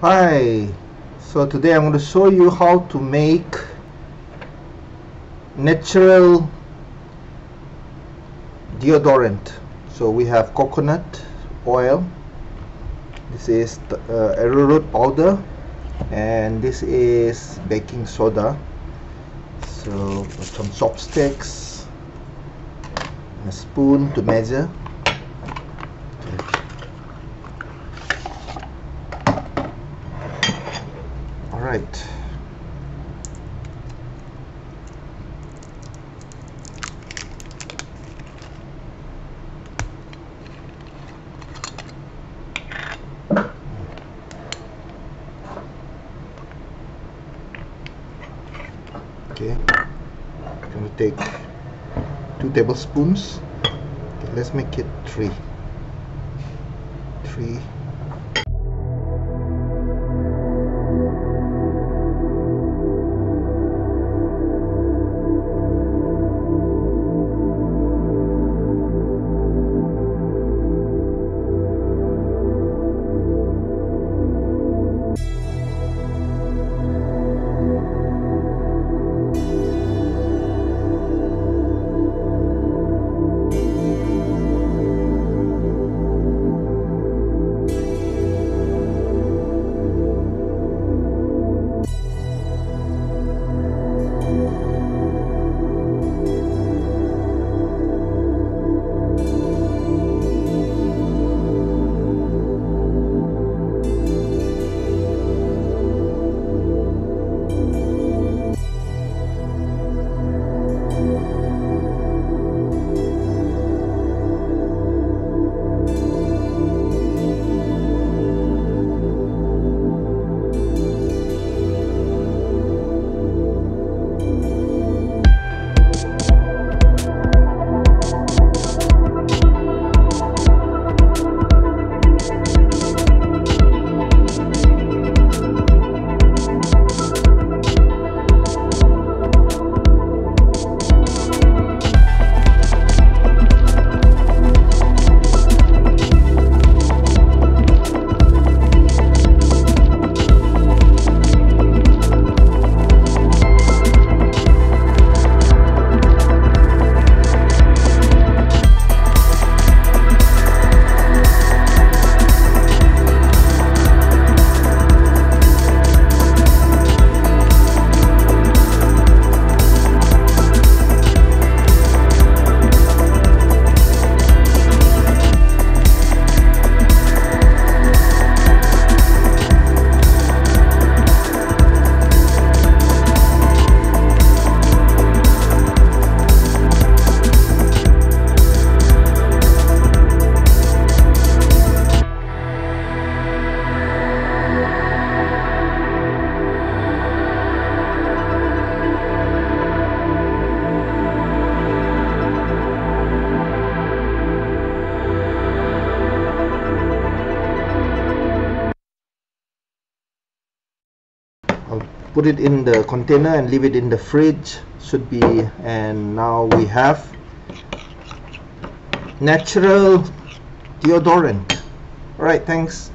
Hi, so today I'm going to show you how to make natural deodorant. So we have coconut oil, this is the arrowroot powder, and this is baking soda. So some chopsticks, a spoon to measure. Alright, okay, I'm going to take 2 tablespoons. Okay, let's make it 3. I'll put it in the container and leave it in the fridge. Should be, and now we have natural deodorant. Alright, thanks.